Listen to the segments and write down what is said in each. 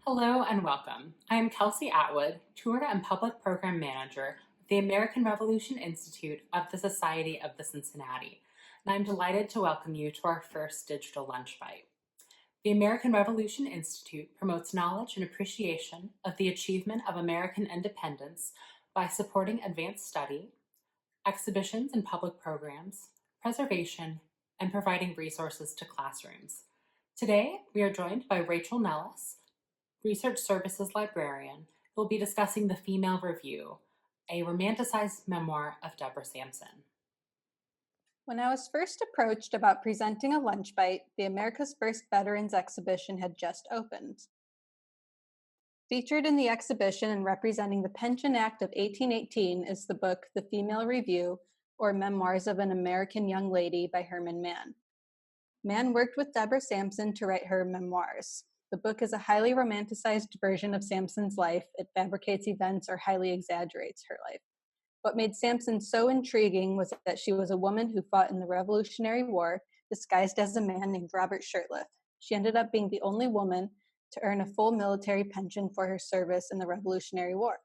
Hello and welcome. I am Kelsey Atwood, Tour and Public Program Manager of the American Revolution Institute of the Society of the Cincinnati, and I'm delighted to welcome you to our first digital lunch bite. The American Revolution Institute promotes knowledge and appreciation of the achievement of American independence by supporting advanced study, exhibitions and public programs, preservation, and providing resources to classrooms. Today, we are joined by Rachel Nellis, Research Services Librarian, who will be discussing The Female Review, a romanticized memoir of Deborah Sampson. When I was first approached about presenting a lunch bite, the America's First Veterans exhibition had just opened. Featured in the exhibition and representing the Pension Act of 1818 is the book The Female Review, or Memoirs of an American Young Lady by Herman Mann. Mann worked with Deborah Sampson to write her memoirs. The book is a highly romanticized version of Sampson's life. It fabricates events or highly exaggerates her life. What made Sampson so intriguing was that she was a woman who fought in the Revolutionary War, disguised as a man named Robert Shirtliff. She ended up being the only woman to earn a full military pension for her service in the Revolutionary War.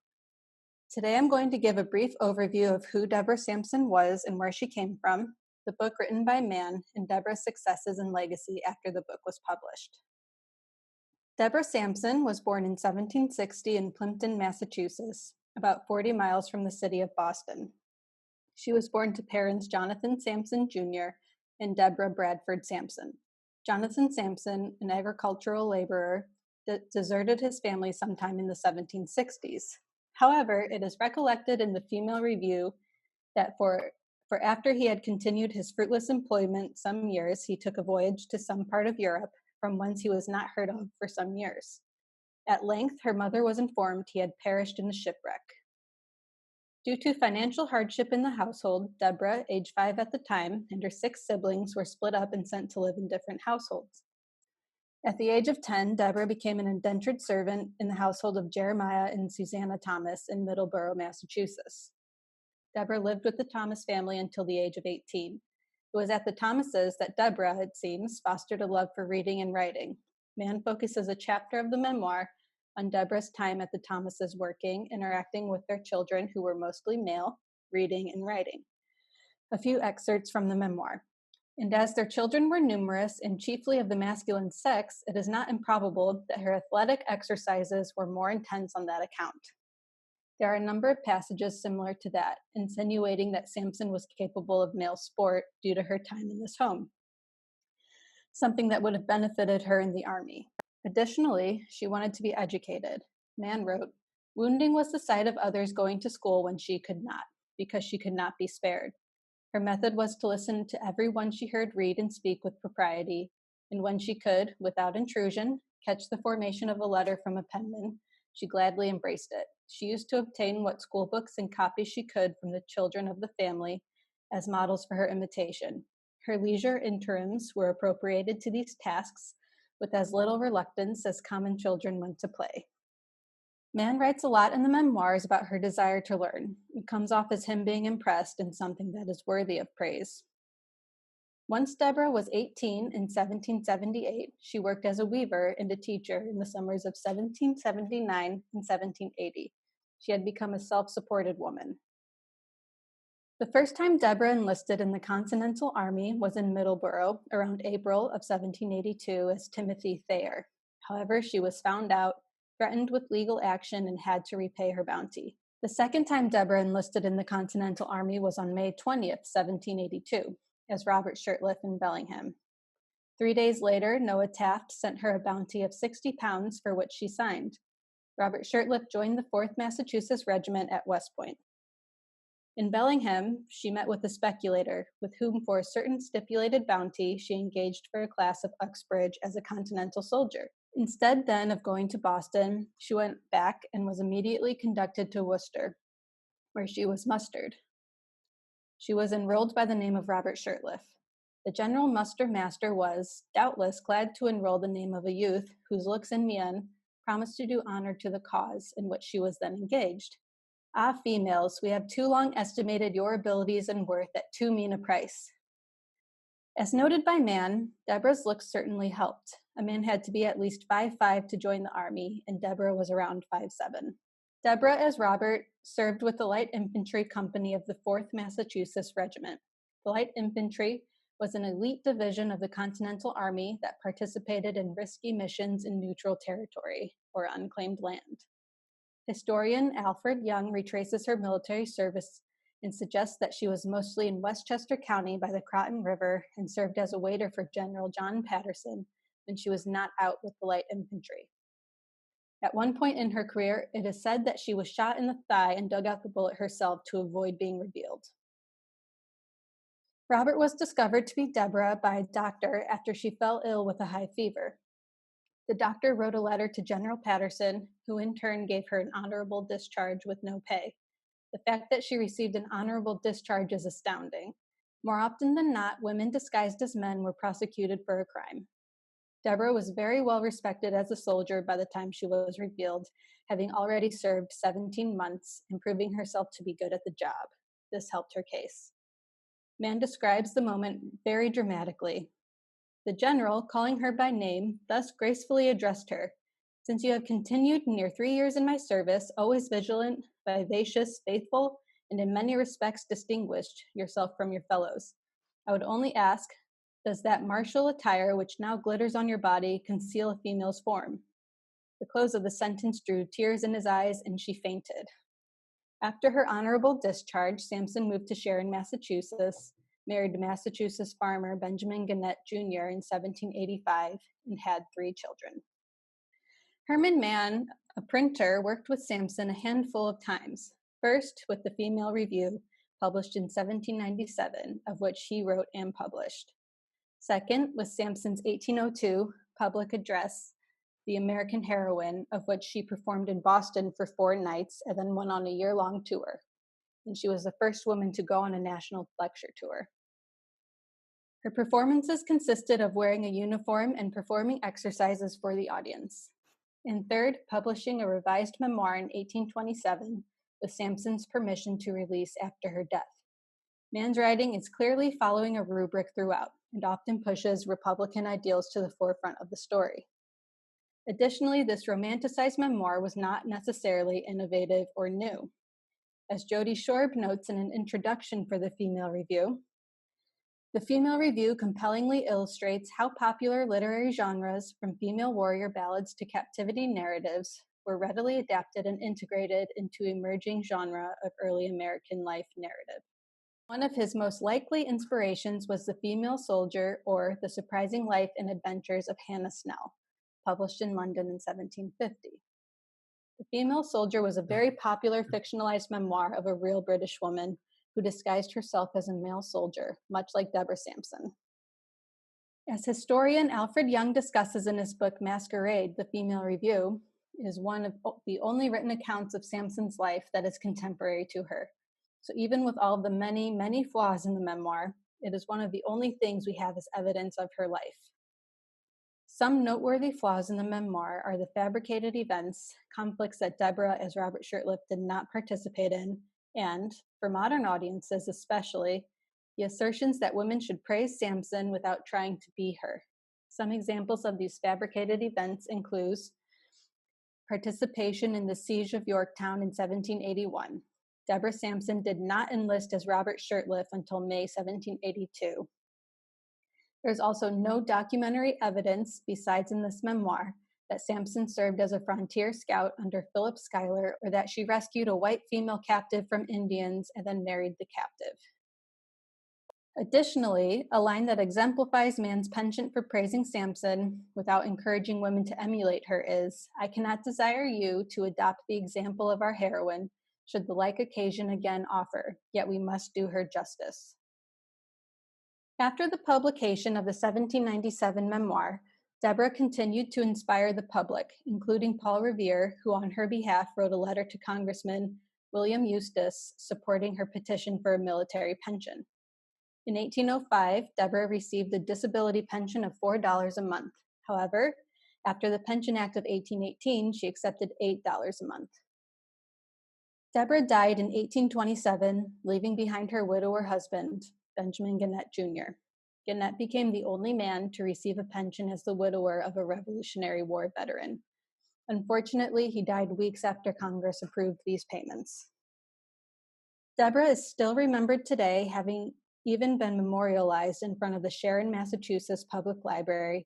Today I'm going to give a brief overview of who Deborah Sampson was and where she came from, the book written by Mann, and Deborah's successes and legacy after the book was published. Deborah Sampson was born in 1760 in Plimpton, Massachusetts, about 40 miles from the city of Boston. She was born to parents Jonathan Sampson Jr. and Deborah Bradford Sampson. Jonathan Sampson, an agricultural laborer, deserted his family sometime in the 1760s. However, it is recollected in the Female Review that for after he had continued his fruitless employment some years, he took a voyage to some part of Europe, from whence he was not heard of for some years. At length, her mother was informed he had perished in the shipwreck. Due to financial hardship in the household, Deborah, age 5 at the time, and her 6 siblings were split up and sent to live in different households. At the age of 10, Deborah became an indentured servant in the household of Jeremiah and Susanna Thomas in Middleborough, Massachusetts. Deborah lived with the Thomas family until the age of 18. It was at the Thomases that Deborah, it seems, fostered a love for reading and writing. Mann focuses a chapter of the memoir on Deborah's time at the Thomases working, interacting with their children, who were mostly male, reading and writing. A few excerpts from the memoir. And as their children were numerous and chiefly of the masculine sex, it is not improbable that her athletic exercises were more intense on that account. There are a number of passages similar to that, insinuating that Sampson was capable of male sport due to her time in this home, something that would have benefited her in the army. Additionally, she wanted to be educated. Mann wrote, "Wounding was the sight of others going to school when she could not, because she could not be spared. Her method was to listen to every one she heard read and speak with propriety, and when she could, without intrusion, catch the formation of a letter from a penman, she gladly embraced it. She used to obtain what school books and copies she could from the children of the family as models for her imitation. Her leisure interims were appropriated to these tasks with as little reluctance as common children went to play." Mann writes a lot in the memoirs about her desire to learn. It comes off as him being impressed and something that is worthy of praise. Once Deborah was 18 in 1778, she worked as a weaver and a teacher in the summers of 1779 and 1780. She had become a self-supported woman. The first time Deborah enlisted in the Continental Army was in Middleborough around April of 1782 as Timothy Thayer. However, she was found out, threatened with legal action, and had to repay her bounty. The second time Deborah enlisted in the Continental Army was on May 20th, 1782, as Robert Shirtliff in Bellingham. 3 days later, Noah Taft sent her a bounty of £60 for which she signed. Robert Shirtliff joined the 4th Massachusetts Regiment at West Point. In Bellingham, she met with a speculator, with whom for a certain stipulated bounty she engaged for a class of Uxbridge as a Continental soldier. Instead, then, of going to Boston, she went back and was immediately conducted to Worcester, where she was mustered. She was enrolled by the name of Robert Shirtliff. The general muster master was, doubtless, glad to enroll the name of a youth whose looks and mien promised to do honor to the cause in which she was then engaged. "Ah, females, we have too long estimated your abilities and worth at too mean a price." As noted by Mann, Deborah's looks certainly helped. A man had to be at least 5'5" to join the Army, and Deborah was around 5'7". Deborah, as Robert, served with the Light Infantry Company of the 4th Massachusetts Regiment. The Light Infantry was an elite division of the Continental Army that participated in risky missions in neutral territory, or unclaimed land. Historian Alfred Young retraces her military service and suggests that she was mostly in Westchester County by the Croton River and served as a waiter for General John Patterson when she was not out with the Light Infantry. At one point in her career, it is said that she was shot in the thigh and dug out the bullet herself to avoid being revealed. Robert was discovered to be Deborah by a doctor after she fell ill with a high fever. The doctor wrote a letter to General Patterson, who in turn gave her an honorable discharge with no pay. The fact that she received an honorable discharge is astounding. More often than not, women disguised as men were prosecuted for a crime. Deborah was very well respected as a soldier by the time she was revealed, having already served 17 months and proving herself to be good at the job. This helped her case. Mann describes the moment very dramatically. The general, calling her by name, thus gracefully addressed her. Since you have continued near 3 years in my service, always vigilant, vivacious, faithful, and in many respects distinguished yourself from your fellows, I would only ask, does that martial attire which now glitters on your body conceal a female's form? The close of the sentence drew tears in his eyes, and she fainted. After her honorable discharge, Sampson moved to Sharon, Massachusetts, married Massachusetts farmer Benjamin Gannett Jr. in 1785, and had 3 children. Herman Mann, a printer, worked with Sampson a handful of times. First, with the Female Review, published in 1797, of which he wrote and published. Second, with Sampson's 1802 public address, The American Heroine, of which she performed in Boston for 4 nights and then went on a year-long tour. And she was the first woman to go on a national lecture tour. Her performances consisted of wearing a uniform and performing exercises for the audience. And third, publishing a revised memoir in 1827 with Sampson's permission to release after her death. Mann's writing is clearly following a rubric throughout and often pushes Republican ideals to the forefront of the story. Additionally, this romanticized memoir was not necessarily innovative or new. As Jody Shorb notes in an introduction for the Female Review, the Female Review compellingly illustrates how popular literary genres, from female warrior ballads to captivity narratives, were readily adapted and integrated into emerging genre of early American life narrative. One of his most likely inspirations was The Female Soldier, or The Surprising Life and Adventures of Hannah Snell, published in London in 1750. The Female Soldier was a very popular fictionalized memoir of a real British woman who disguised herself as a male soldier, much like Deborah Sampson. As historian Alfred Young discusses in his book Masquerade, The Female Review, it is one of the only written accounts of Sampson's life that is contemporary to her. So even with all the many, many flaws in the memoir, it is one of the only things we have as evidence of her life. Some noteworthy flaws in the memoir are the fabricated events, conflicts that Deborah as Robert Shurtleff did not participate in, and, for modern audiences especially, the assertions that women should praise Sampson without trying to be her. Some examples of these fabricated events include participation in the Siege of Yorktown in 1781. Deborah Sampson did not enlist as Robert Shurtleff until May 1782. There's also no documentary evidence, besides in this memoir, that Sampson served as a frontier scout under Philip Schuyler, or that she rescued a white female captive from Indians and then married the captive. Additionally, a line that exemplifies Mann's penchant for praising Sampson without encouraging women to emulate her is, "I cannot desire you to adopt the example of our heroine, should the like occasion again offer, yet we must do her justice." After the publication of the 1797 memoir, Deborah continued to inspire the public, including Paul Revere, who on her behalf wrote a letter to Congressman William Eustis supporting her petition for a military pension. In 1805, Deborah received a disability pension of $4 a month. However, after the Pension Act of 1818, she accepted $8 a month. Deborah died in 1827, leaving behind her widower husband, Benjamin Gannett Jr. Gannett became the only man to receive a pension as the widower of a Revolutionary War veteran. Unfortunately, he died weeks after Congress approved these payments. Deborah is still remembered today, having even been memorialized in front of the Sharon, Massachusetts Public Library,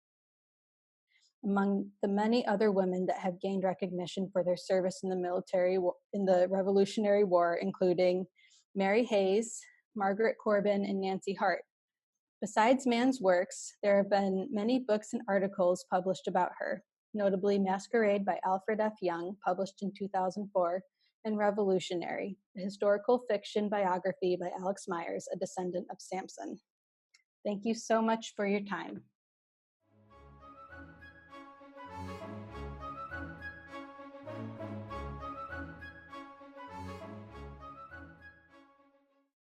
among the many other women that have gained recognition for their service in the military in the Revolutionary War, including Mary Hayes, Margaret Corbin, and Nancy Hart. Besides Mann's works, there have been many books and articles published about her, notably Masquerade by Alfred F. Young, published in 2004, and Revolutionary, a historical fiction biography by Alex Myers, a descendant of Sampson. Thank you so much for your time.